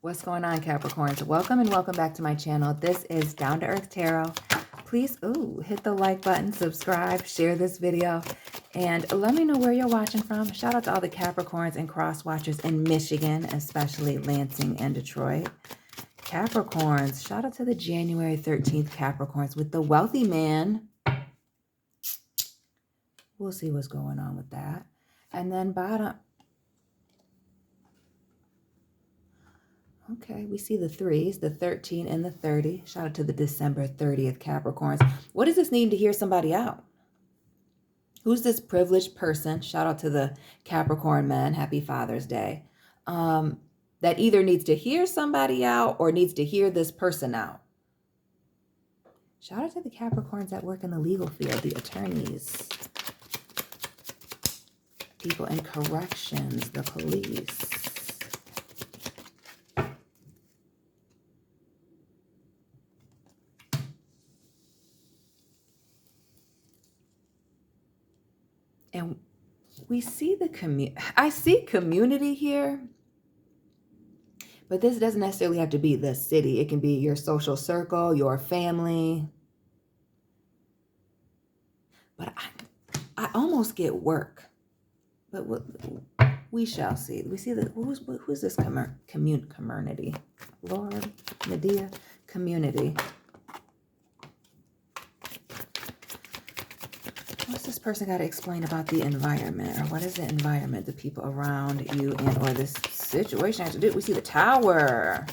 What's going on, Capricorns? Welcome and welcome back to my channel. This is Down to Earth Tarot. Please, hit the like button, subscribe, share this video, and let me know where you're watching from. Shout out to all the Capricorns and cross watchers in Michigan, especially Lansing and Detroit. Capricorns, shout out to the January 13th Capricorns with the wealthy man. We'll see what's going on with that. And then bottom. Okay, we see the threes, the 13 and the 30. Shout out to the December 30th Capricorns. What does this need to hear somebody out? Who's this privileged person? Shout out to the Capricorn men. Happy Father's Day. That either needs to hear somebody out or needs to hear this person out. Shout out to the Capricorns that work in the legal field, the attorneys, people in corrections, the police. And we see the I see community here, but this doesn't necessarily have to be the city. It can be your social circle, your family. But I almost get work. But we shall see. We see that who's this community? Lord, Medea, community. What's this person got to explain about the environment? Or what is the environment, the people around you and or this situation has to do? We see the Tower.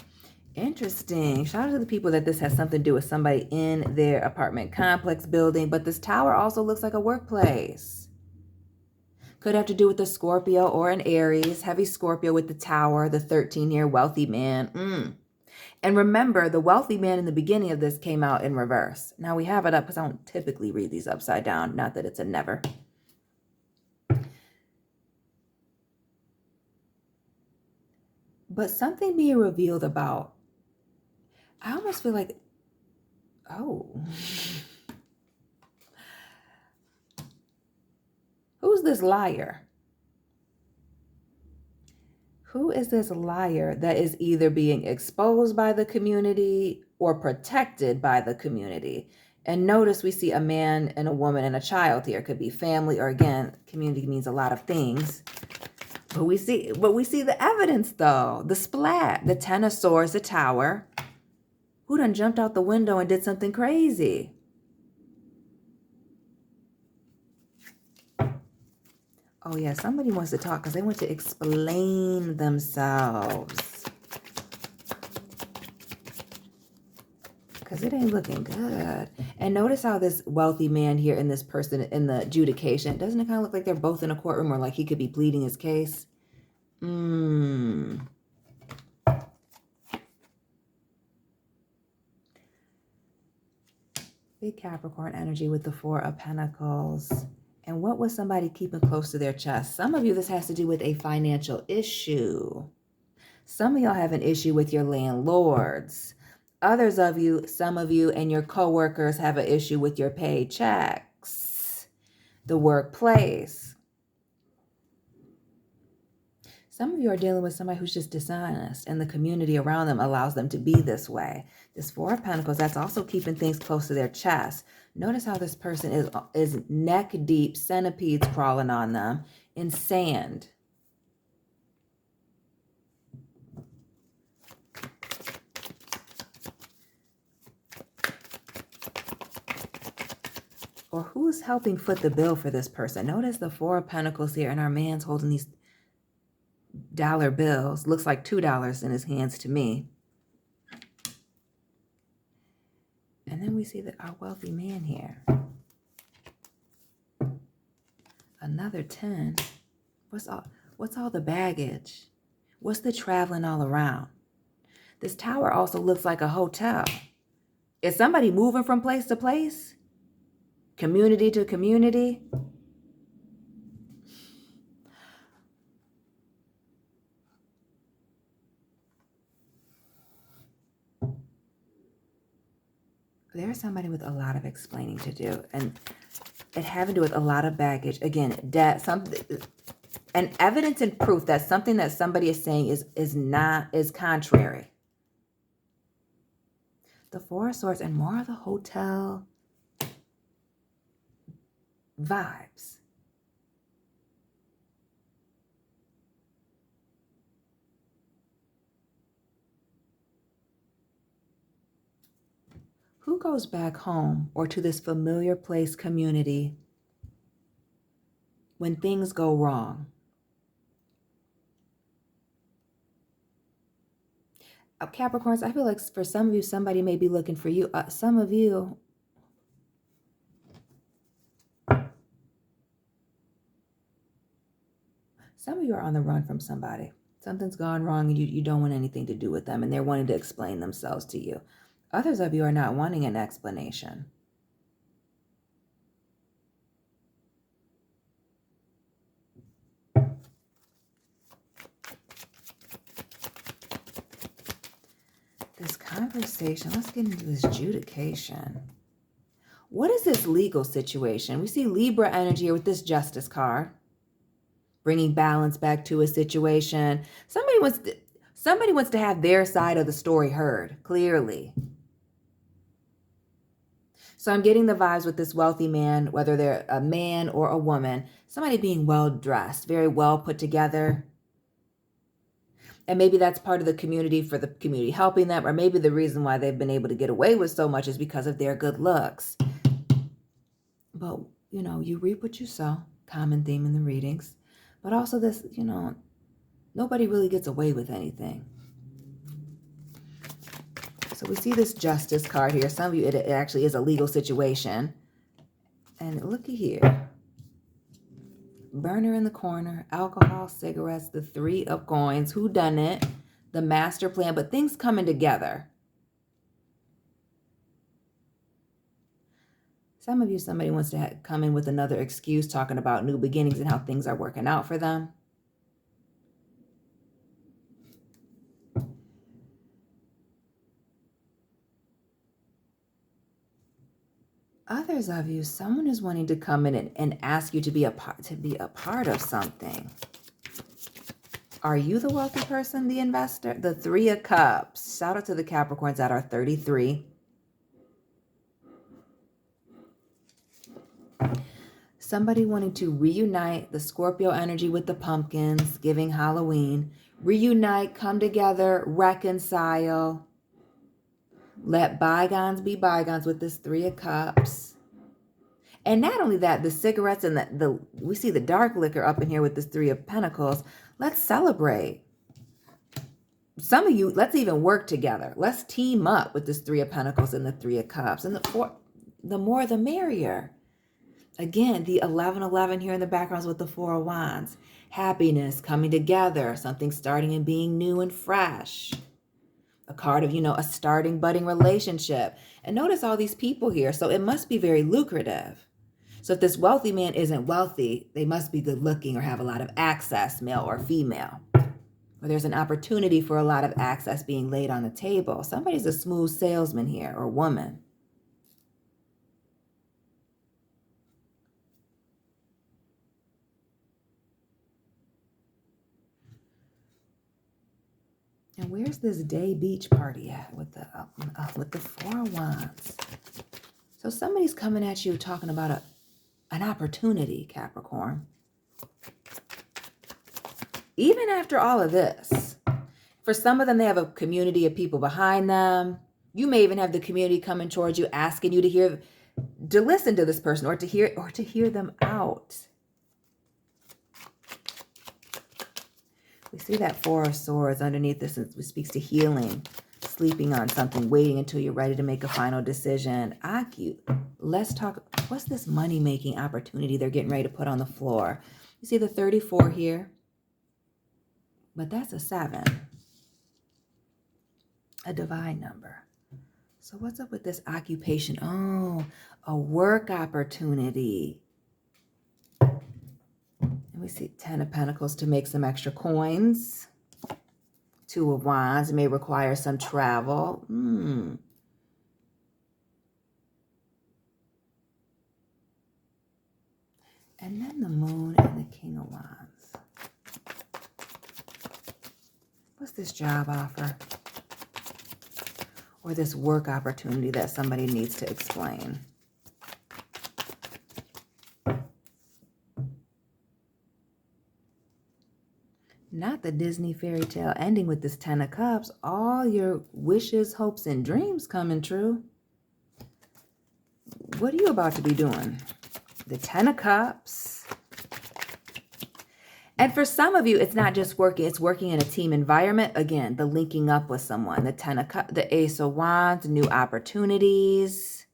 Interesting. Shout out to the people that this has something to do with somebody in their apartment complex building. But this Tower also looks like a workplace. Could have to do with the Scorpio or an Aries. Heavy Scorpio with the Tower, the 13 here, wealthy man. And remember, the wealthy man in the beginning of this came out in reverse. Now we have it up because I don't typically read these upside down. Not that it's a never. But something being revealed about, I almost feel like, who's this liar? Who is this liar that is either being exposed by the community or protected by the community? And notice we see a man and a woman and a child here. It could be family, or again, community means a lot of things. But we see the evidence though. The splat, the 10 of swords, the Tower. Who done jumped out the window and did something crazy? Oh yeah, somebody wants to talk because they want to explain themselves. Because it ain't looking good. And notice how this wealthy man here and this person in the adjudication, doesn't it kind of look like they're both in a courtroom or like he could be pleading his case? Big Capricorn energy with the 4 of Pentacles. And what was somebody keeping close to their chest? Some of you, this has to do with a financial issue. Some of y'all have an issue with your landlords. Others of you, some of you and your coworkers have an issue with your paychecks, the workplace. Some of you are dealing with somebody who's just dishonest and the community around them allows them to be this way. This 4 of Pentacles, that's also keeping things close to their chest. Notice how this person is neck deep, centipedes crawling on them in sand. Or who's helping foot the bill for this person? Notice the 4 of Pentacles here and our man's holding these dollar bills. Looks like $2 in his hands to me. And then we see that our wealthy man here. Another 10. What's all the baggage? What's the traveling all around? This Tower also looks like a hotel. Is somebody moving from place to place? Community to community? There's somebody with a lot of explaining to do. And it having to do with a lot of baggage. Again, debt, something. And evidence and proof that something that somebody is saying is contrary. The Four of Swords and more of the hotel vibes. Who goes back home or to this familiar place community when things go wrong? Capricorns, I feel like for some of you, somebody may be looking for you. Some of you, are on the run from somebody. Something's gone wrong and you don't want anything to do with them, and they're wanting to explain themselves to you. Others of you are not wanting an explanation. This conversation, let's get into this adjudication. What is this legal situation? We see Libra energy here with this Justice card, bringing balance back to a situation. Somebody wants to have their side of the story heard, clearly. So I'm getting the vibes with this wealthy man, whether they're a man or a woman, somebody being well-dressed, very well put together. And maybe that's part of the community, for the community helping them, or maybe the reason why they've been able to get away with so much is because of their good looks. But, you reap what you sow, common theme in the readings. But also this, nobody really gets away with anything. So we see this Justice card here. Some of you, it actually is a legal situation. And looky here. Burner in the corner, alcohol, cigarettes, the Three of Coins, who done it, the master plan, but things coming together. Some of you, somebody wants to come in with another excuse, talking about new beginnings and how things are working out for them. Others of you, someone is wanting to come in and ask you to be a part of something. Are you the wealthy person, the investor? The Three of Cups. Shout out to the Capricorns that are 33. Somebody wanting to reunite, the Scorpio energy with the pumpkins, giving Halloween. Reunite, come together, reconcile. Let bygones be bygones with this Three of Cups. And not only that, the cigarettes and we see the dark liquor up in here with this Three of Pentacles. Let's celebrate. Some of you, let's even work together. Let's team up with this Three of Pentacles and the Three of Cups. And the more the merrier. Again, the 1111 here in the backgrounds with the Four of Wands. Happiness, coming together, something starting and being new and fresh. A card of, a starting, budding relationship. And notice all these people here. So it must be very lucrative. So if this wealthy man isn't wealthy, they must be good looking or have a lot of access, male or female. Or there's an opportunity for a lot of access being laid on the table. Somebody's a smooth salesman here, or woman. And where's this day beach party at with the Four of Wands? So somebody's coming at you talking about an opportunity, Capricorn. Even after all of this, for some of them, they have a community of people behind them. You may even have the community coming towards you, asking you to listen to this person or to hear them out. We see that Four of Swords underneath this. It speaks to healing, sleeping on something, waiting until you're ready to make a final decision. Let's talk. What's this money-making opportunity they're getting ready to put on the floor? You see the 34 here, but that's a 7, a divine number. So what's up with this occupation? Oh, a work opportunity. And we see 10 of Pentacles to make some extra coins. 2 of Wands may require some travel. And then the Moon and the King of Wands. this job offer? Or this work opportunity that somebody needs to explain? Not the Disney fairy tale ending with this 10 of Cups. All your wishes, hopes, and dreams coming true. What are you about to be doing? The 10 of Cups. And for some of you, it's not just working. It's working in a team environment. Again, the linking up with someone. The 10 of Cups, the Ace of Wands, new opportunities.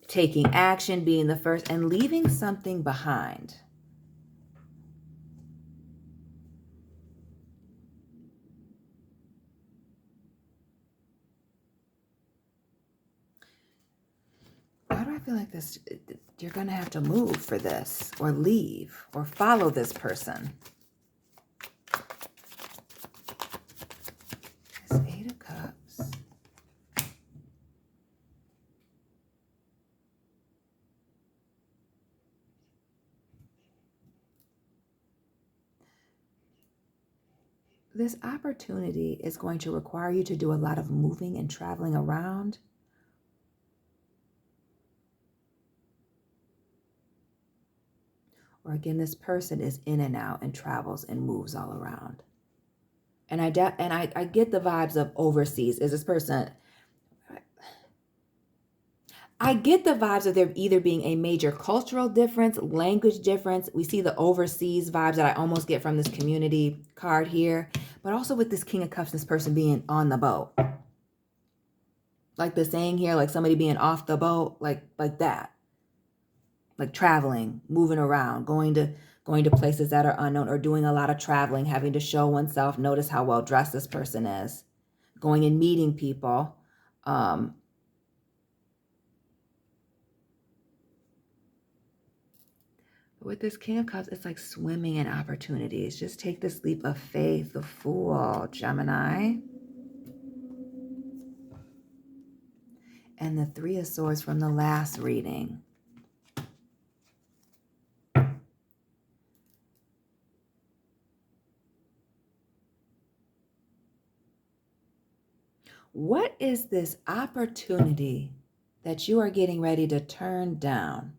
Taking action, being the first, and leaving something behind. Why do I feel like this? You're going to have to move for this, or leave, or follow this person. This 8 of Cups. This opportunity is going to require you to do a lot of moving and traveling around. Or again, this person is in and out and travels and moves all around. And I get the vibes of overseas. Is this person... I get the vibes of there either being a major cultural difference, language difference. We see the overseas vibes that I almost get from this community card here. But also with this King of Cups, this person being on the boat. Like the saying here, like somebody being off the boat, like that. Like traveling, moving around, going to places that are unknown, or doing a lot of traveling, having to show oneself. Notice how well dressed this person is. Going and meeting people. With this King of Cups, it's like swimming in opportunities. Just take this leap of faith, the Fool, Gemini. And the 3 of Swords from the last reading. What is this opportunity that you are getting ready to turn down?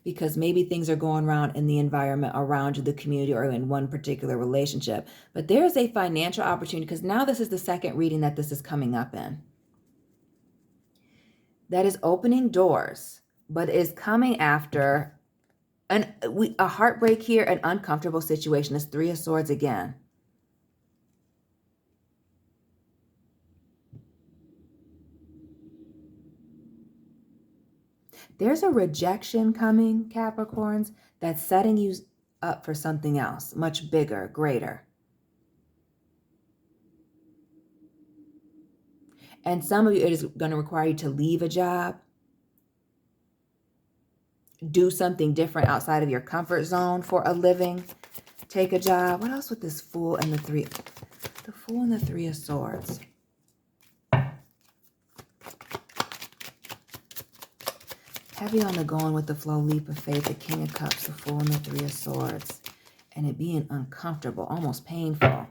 Because maybe things are going around in the environment around you, the community, or in one particular relationship. But there's a financial opportunity, because now this is the second reading that this is coming up in. That is opening doors, but is coming after a heartbreak here, an uncomfortable situation. It's 3 of Swords again. There's a rejection coming, Capricorns, that's setting you up for something else, much bigger, greater. And some of you, it is going to require you to leave a job, do something different outside of your comfort zone for a living, take a job. What else with this Fool and the 3? The Fool and the 3 of Swords. Heavy on the going with the flow, leap of faith, the King of Cups, the Fool, and the 3 of Swords. And it being uncomfortable, almost painful.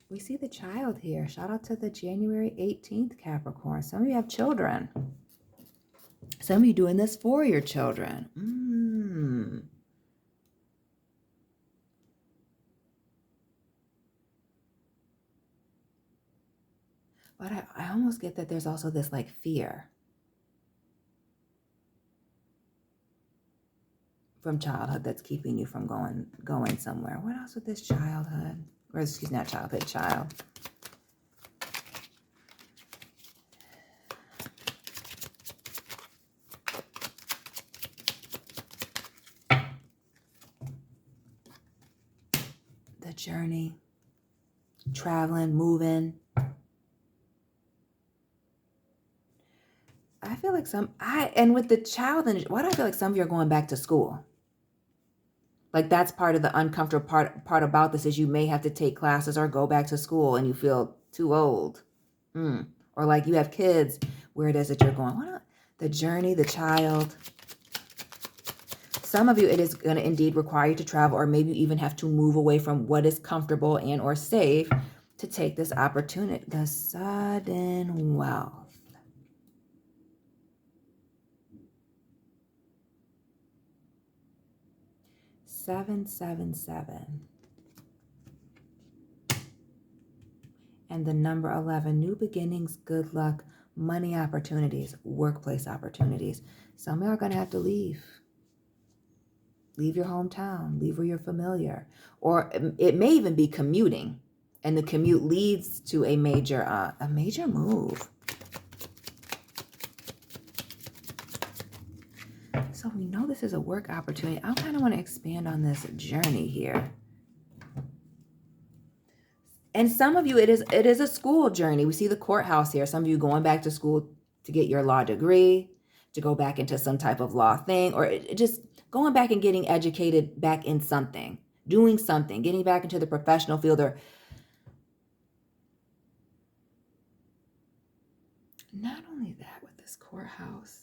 We see the child here. Shout out to the January 18th Capricorn. Some of you have children. Some of you doing this for your children. But I almost get that there's also this like fear from childhood that's keeping you from going somewhere. What else with this childhood? Or excuse me, not childhood, child. The journey, traveling, moving. I feel like and with the child, why do I feel like some of you are going back to school? Like that's part of the uncomfortable part about this is you may have to take classes or go back to school and you feel too old. Or like you have kids where it is that you're going, the journey, the child. Some of you, it is going to indeed require you to travel, or maybe you even have to move away from what is comfortable and or safe to take this opportunity. The sudden wealth. 777. And the number 11, new beginnings, good luck, money opportunities, workplace opportunities. Some of you are going to have to leave. Leave your hometown, leave where you're familiar. Or it may even be commuting, and the commute leads to a major move. So we know this is a work opportunity. I kind of want to expand on this journey here. And some of you, it is a school journey. We see the courthouse here. Some of you going back to school to get your law degree, to go back into some type of law thing, or just going back and getting educated back in something, doing something, getting back into the professional field. Or not only that, with this courthouse,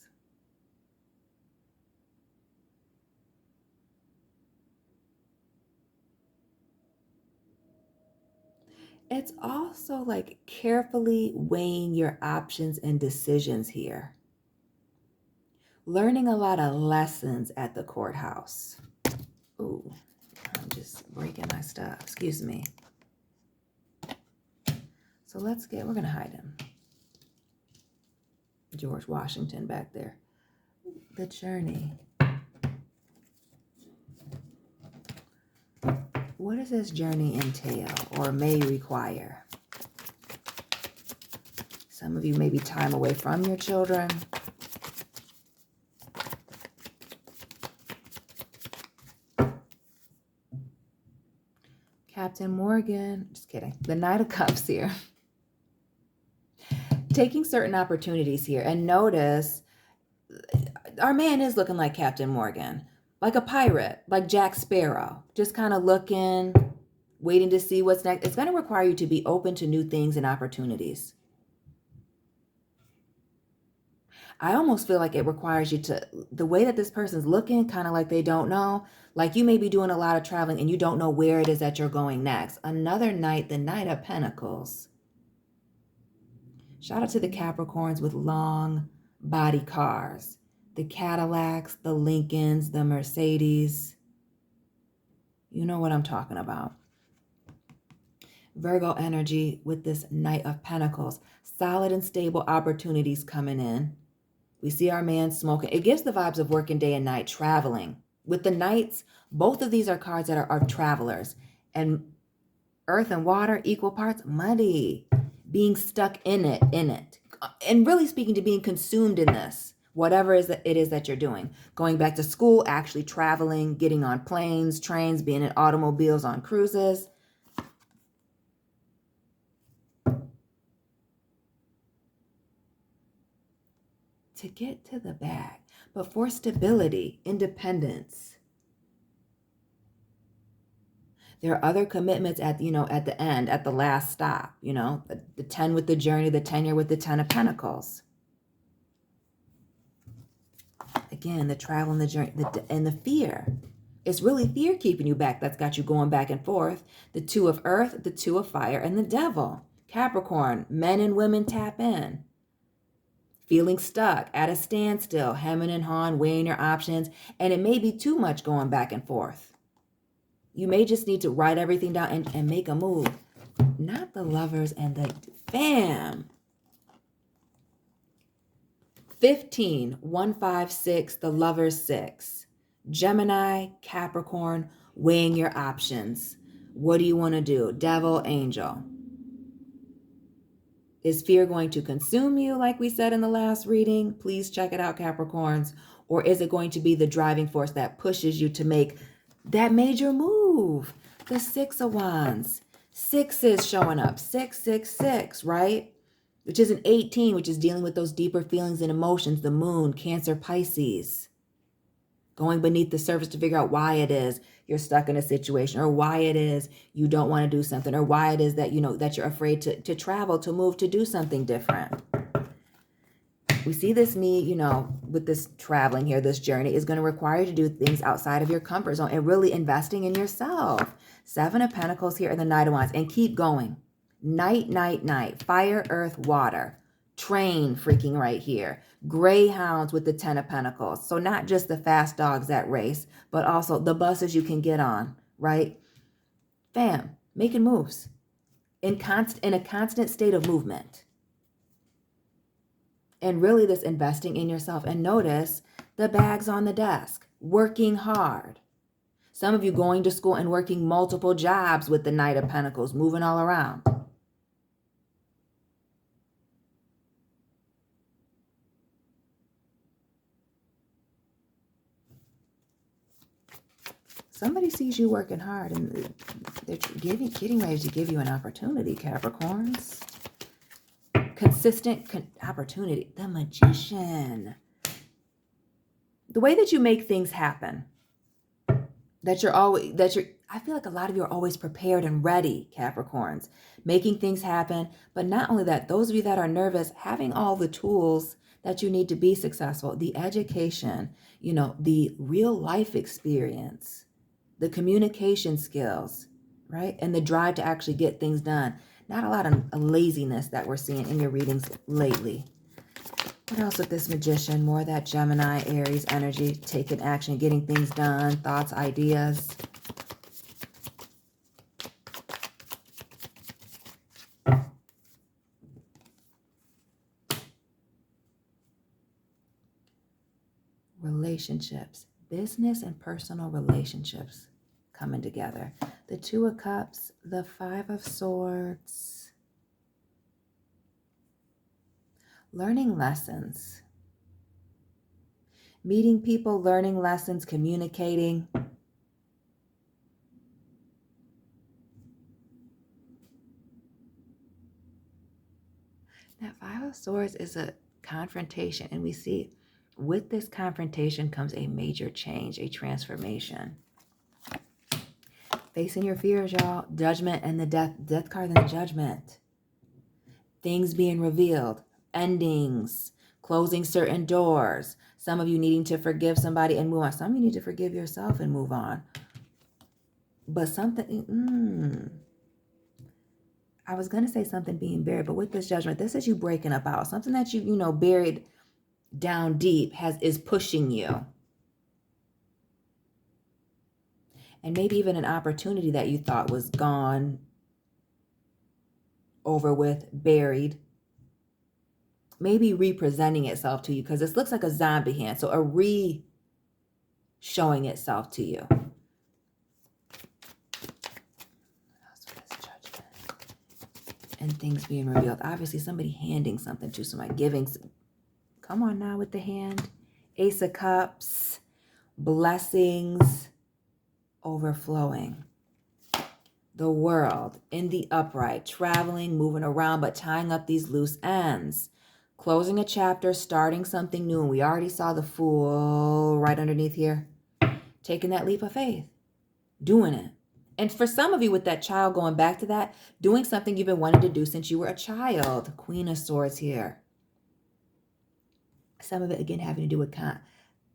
it's also like carefully weighing your options and decisions here. Learning a lot of lessons at the courthouse. Ooh, I'm just breaking my stuff. Excuse me. So we're going to hide him. George Washington back there. The journey. What does this journey entail or may require? Some of you may be time away from your children. Captain Morgan, just kidding. The Knight of Cups here. Taking certain opportunities here. And notice, our man is looking like Captain Morgan. Like a pirate, like Jack Sparrow. Just kind of looking, waiting to see what's next. It's going to require you to be open to new things and opportunities. I almost feel like it requires you to, the way that this person's looking, kind of like they don't know. Like you may be doing a lot of traveling and you don't know where it is that you're going next. Another Knight, the Knight of Pentacles. Shout out to the Capricorns with long body cars. The Cadillacs, the Lincolns, the Mercedes. You know what I'm talking about. Virgo energy with this Knight of Pentacles. Solid and stable opportunities coming in. We see our man smoking. It gives the vibes of working day and night, traveling. With the Knights, both of these are cards that are travelers. And earth and water, equal parts, money. Being stuck in it. And really speaking to being consumed in this. Whatever it is that you're doing. Going back to school, actually traveling, getting on planes, trains, being in automobiles, on cruises. To get to the bag. But for stability, independence. There are other commitments at the end, at the last stop. The 10 with the journey, the 10 year with the 10 of Pentacles. Again, the travel and the journey and the fear. It's really fear keeping you back. That's got you going back and forth. The 2 of earth, the 2 of fire, and the devil. Capricorn, men and women tap in. Feeling stuck, at a standstill, hemming and hawing, weighing your options. And it may be too much going back and forth. You may just need to write everything down and make a move. Not the Lovers and the fam. 15, 1, 5, 6, the Lovers 6. Gemini, Capricorn, weighing your options. What do you want to do? Devil, angel. Is fear going to consume you, like we said in the last reading? Please check it out, Capricorns. Or is it going to be the driving force that pushes you to make that major move? The 6 of Wands. 6 is showing up. 6, 6, 6, right? Which is an 18, which is dealing with those deeper feelings and emotions. The Moon, Cancer, Pisces. Going beneath the surface to figure out why it is you're stuck in a situation, or why it is you don't want to do something, or why it is that that you're afraid to travel, to move, to do something different. We see this need, you know, with this traveling here, this journey is going to require you to do things outside of your comfort zone and really investing in yourself. Seven of Pentacles here and the Knight of Wands. And keep going. Night, night, night. Fire, earth, water. Train freaking right here. Greyhounds with the Ten of Pentacles. So not just the fast dogs that race, but also the buses you can get on, right? Fam, making moves. In a constant state of movement. And really this investing in yourself. And notice the bags on the desk. Working hard. Some of you going to school and working multiple jobs with the Knight of Pentacles. Moving all around. Somebody sees you working hard and they're getting ready to give you an opportunity, Capricorns. Consistent opportunity. The Magician. The way that you make things happen. I feel like a lot of you are always prepared and ready, Capricorns. Making things happen. But not only that, those of you that are nervous, having all the tools that you need to be successful. The education, you know, the real life experience. The communication skills, right? And the drive to actually get things done. Not a lot of laziness that we're seeing in your readings lately. What else with this Magician? More of that Gemini, Aries energy, taking action, getting things done, thoughts, ideas. Relationships, business and personal relationships coming together. The Two of Cups, the Five of Swords. Learning lessons. Meeting people, learning lessons, communicating. That Five of Swords is a confrontation, and we see with this confrontation comes a major change, a transformation. Facing your fears, y'all. Judgment and the death card and the Judgment. Things being revealed. Endings. Closing certain doors. Some of you needing to forgive somebody and move on. Some of you need to forgive yourself and move on. But something... I was going to say something being buried, but with this Judgment, this is you breaking up out. Something that you know, buried down deep is pushing you. And maybe even an opportunity that you thought was gone, over with, buried. Maybe representing itself to you, because this looks like a zombie hand. So showing itself to you. What else with this Judgment? And things being revealed. Obviously, somebody handing something to somebody, giving. Come on now with the hand. Ace of Cups. Blessings. Overflowing. The World in the upright, traveling, moving around, but tying up these loose ends. Closing a chapter, starting something new. And we already saw the Fool right underneath here. Taking that leap of faith. Doing it. And for some of you with that child, going back to that, doing something you've been wanting to do since you were a child. Queen of Swords here. Some of it, again, having to do with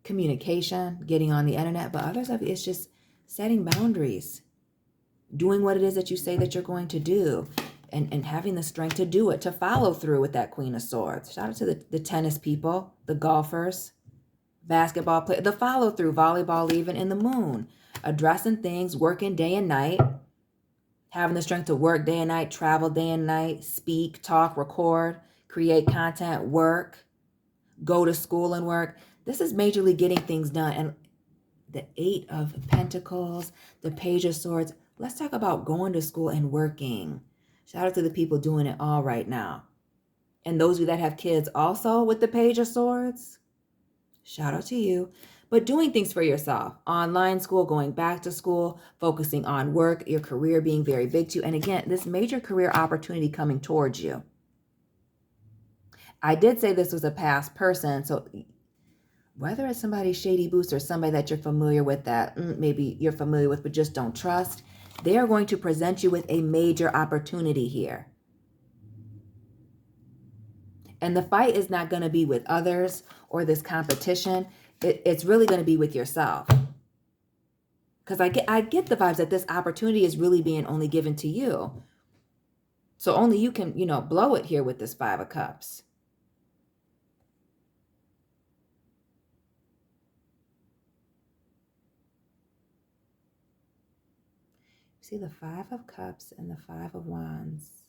communication, getting on the internet. But others of it, it's just setting boundaries, doing what it is that you say that you're going to do, and having the strength to do it, to follow through with that Queen of Swords. Shout out to the tennis people, the golfers, basketball players, the follow through, volleyball even, in the Moon. Addressing things, working day and night, having the strength to work day and night, travel day and night, speak, talk, record, create content, work, go to school and work. This is majorly getting things done. And the Eight of Pentacles, the Page of Swords. Let's talk about going to school and working. Shout out to the people doing it all right now. And those of you that have kids also with the Page of Swords, shout out to you. But doing things for yourself. Online school, going back to school, focusing on work, your career being very big to you. And again, this major career opportunity coming towards you. I did say this was a past person, so whether it's somebody shady boots or somebody that you're familiar with that maybe you're familiar with but just don't trust, they are going to present you with a major opportunity here. And the fight is not going to be with others or this competition. It's really going to be with yourself. Because I get the vibes that this opportunity is really being only given to you. So only you can, blow it here with this Five of Cups. See the Five of Cups and the Five of Wands.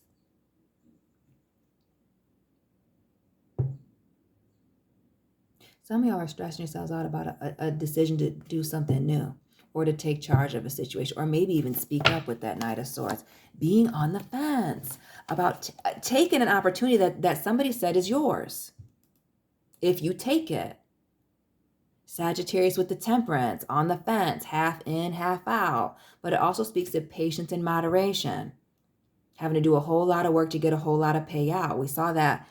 Some of y'all are stressing yourselves out about a decision to do something new or to take charge of a situation, or maybe even speak up with that Knight of Swords. Being on the fence about taking an opportunity that somebody said is yours. If you take it. Sagittarius with the Temperance, on the fence, half in, half out. But it also speaks to patience and moderation. Having to do a whole lot of work to get a whole lot of payout. We saw that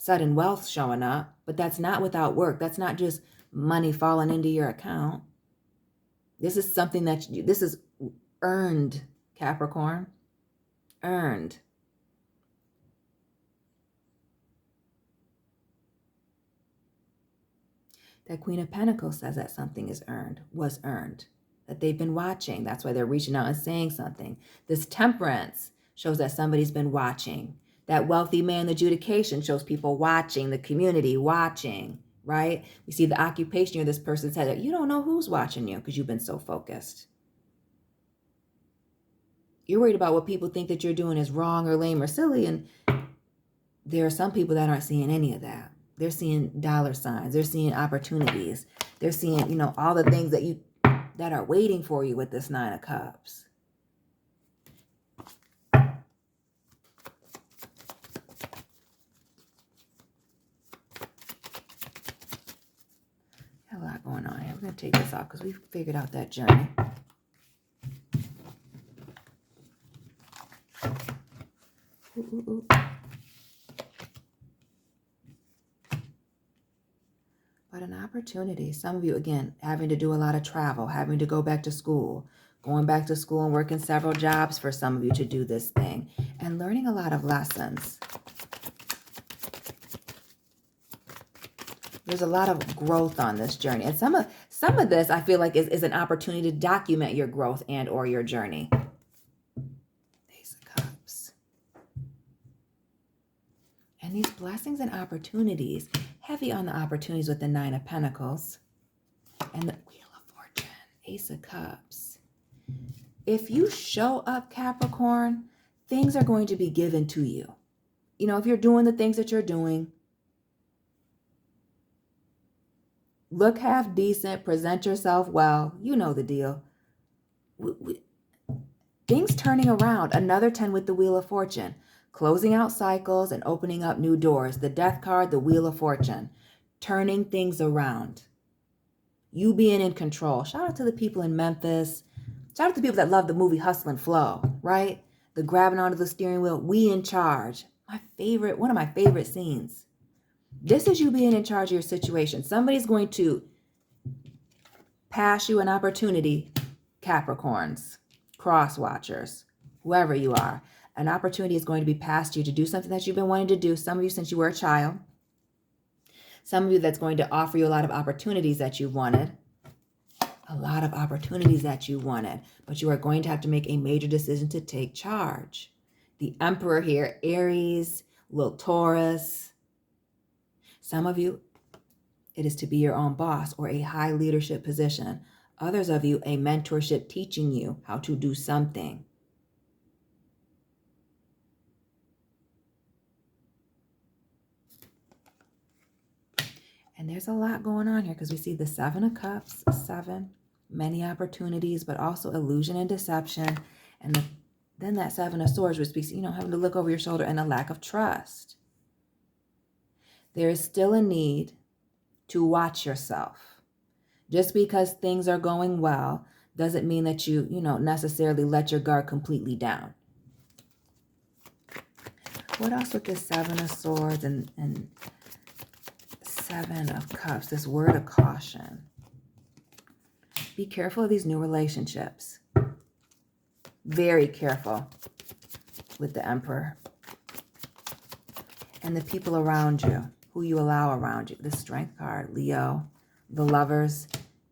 sudden wealth showing up, but that's not without work. That's not just money falling into your account. This is something this is earned, Capricorn. Earned. That Queen of Pentacles says that something was earned, that they've been watching. That's why they're reaching out and saying something. This Temperance shows that somebody's been watching. That wealthy man, the adjudication, shows people watching, the community watching, right? We see the occupation here. This person said that you don't know who's watching you because you've been so focused. You're worried about what people think that you're doing is wrong or lame or silly. And there are some people that aren't seeing any of that. They're seeing dollar signs. They're seeing opportunities. They're seeing, all the things that are waiting for you with this Nine of Cups. A lot going on here. We're going to take this off because we've figured out that journey. Ooh. But an opportunity. Some of you, again, having to do a lot of travel, having to go back to school, going back to school and working several jobs for some of you to do this thing, and learning a lot of lessons. There's a lot of growth on this journey. And some of this, I feel like, is an opportunity to document your growth and or your journey. Ace of Cups. And these blessings and opportunities, heavy on the opportunities with the Nine of Pentacles. And the Wheel of Fortune, Ace of Cups. If you show up, Capricorn, things are going to be given to you. If you're doing the things that you're doing, look half decent, present yourself well. You know the deal. Things turning around. Another 10 with the Wheel of Fortune. Closing out cycles and opening up new doors. The Death card, the Wheel of Fortune. Turning things around. You being in control. Shout out to the people in Memphis. Shout out to the people that love the movie Hustle and Flow, right? The grabbing onto the steering wheel. We in charge. One of my favorite scenes. This is you being in charge of your situation. Somebody's going to pass you an opportunity, Capricorns, cross watchers, whoever you are. An opportunity is going to be passed to you to do something that you've been wanting to do. Some of you since you were a child. Some of you that's going to offer you a lot of opportunities that you wanted. A lot of opportunities that you wanted. But you are going to have to make a major decision to take charge. The Emperor here, Aries, little Taurus. Some of you, it is to be your own boss or a high leadership position. Others of you, a mentorship teaching you how to do something. And there's a lot going on here because we see the Seven of Cups, 7, many opportunities, but also illusion and deception. And then that Seven of Swords, which speaks, having to look over your shoulder and a lack of trust. There is still a need to watch yourself. Just because things are going well doesn't mean that you necessarily let your guard completely down. What else with this Seven of Swords and Seven of Cups, this word of caution? Be careful of these new relationships. Very careful with the Emperor. and the people around you, who you allow around you. The Strength card, Leo, the Lovers,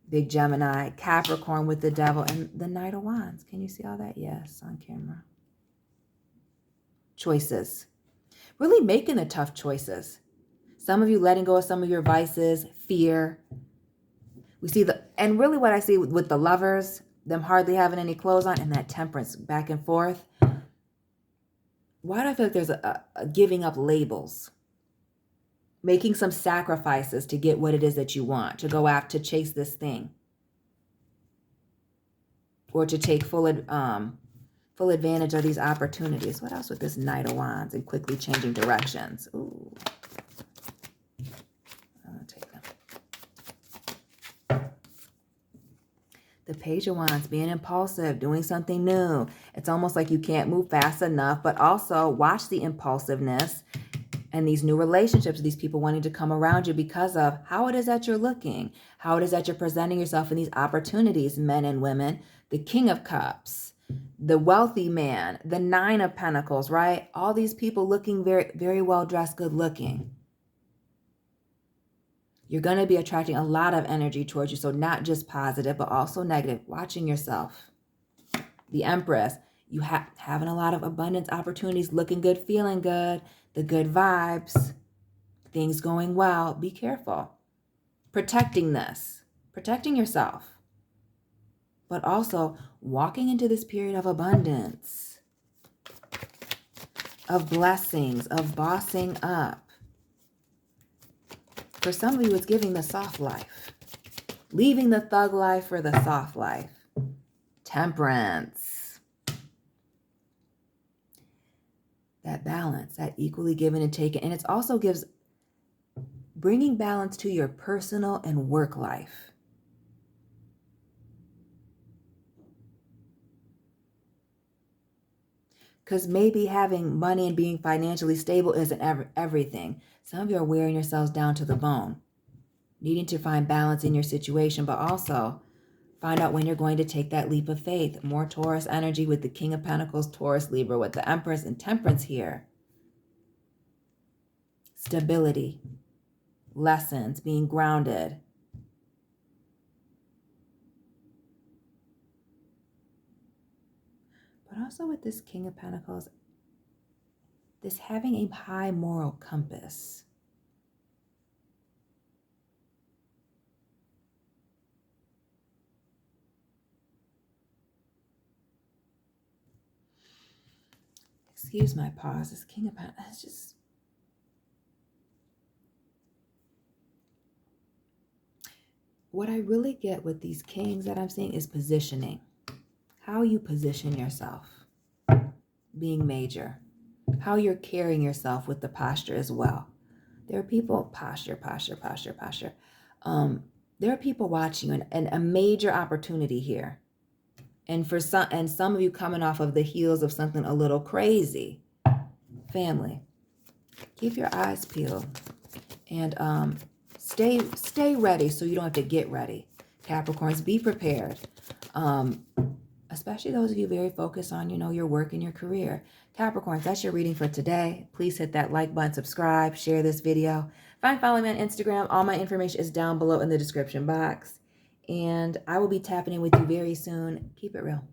big Gemini, Capricorn with the Devil, and the Knight of Wands. Can you see all that? Yes, on camera. Choices. Really making the tough choices. Some of you letting go of some of your vices, fear. We see and really what I see with the Lovers, them hardly having any clothes on, and that Temperance back and forth. Why do I feel like there's a giving up labels? Making some sacrifices to get what it is that you want, to go after, to chase this thing. Or to take full advantage of these opportunities. What else with this Knight of Wands and quickly changing directions? Ooh. I'll take them. The Page of Wands, being impulsive, doing something new. It's almost like you can't move fast enough, but also watch the impulsiveness and these new relationships, these people wanting to come around you because of how it is that you're looking, how it is that you're presenting yourself in these opportunities, men and women. The King of Cups, the wealthy man, the Nine of Pentacles, right? All these people looking very, very well dressed, good looking. You're going to be attracting a lot of energy towards you. So not just positive, but also negative. Watching yourself. The Empress, you having a lot of abundance opportunities, looking good, feeling good, the good vibes, things going well. Be careful. Protecting this, protecting yourself, but also walking into this period of abundance, of blessings, of bossing up. For some of you, it's giving the soft life, leaving the thug life for the soft life. Temperance. That balance, that equally giving and taking. And it also gives bringing balance to your personal and work life. Because maybe having money and being financially stable isn't everything. Some of you are wearing yourselves down to the bone, needing to find balance in your situation, but also find out when you're going to take that leap of faith. More Taurus energy with the King of Pentacles, Taurus, Libra with the Empress and Temperance here. Stability, lessons, being grounded. But also with this King of Pentacles, this having a high moral compass. Excuse my pause. This King of Pentacles, it's just... What I really get with these kings that I'm seeing is positioning. How you position yourself, being major. How you're carrying yourself with the posture as well. There are people, posture. There are people watching you, and a major opportunity here. And for some of you coming off of the heels of something a little crazy. Family, keep your eyes peeled and stay ready so you don't have to get ready. Capricorns, be prepared. Especially those of you very focused on, your work and your career. Capricorns, that's your reading for today. Please hit that like button, subscribe, share this video. Follow me on Instagram. All my information is down below in the description box. And I will be tapping in with you very soon. Keep it real.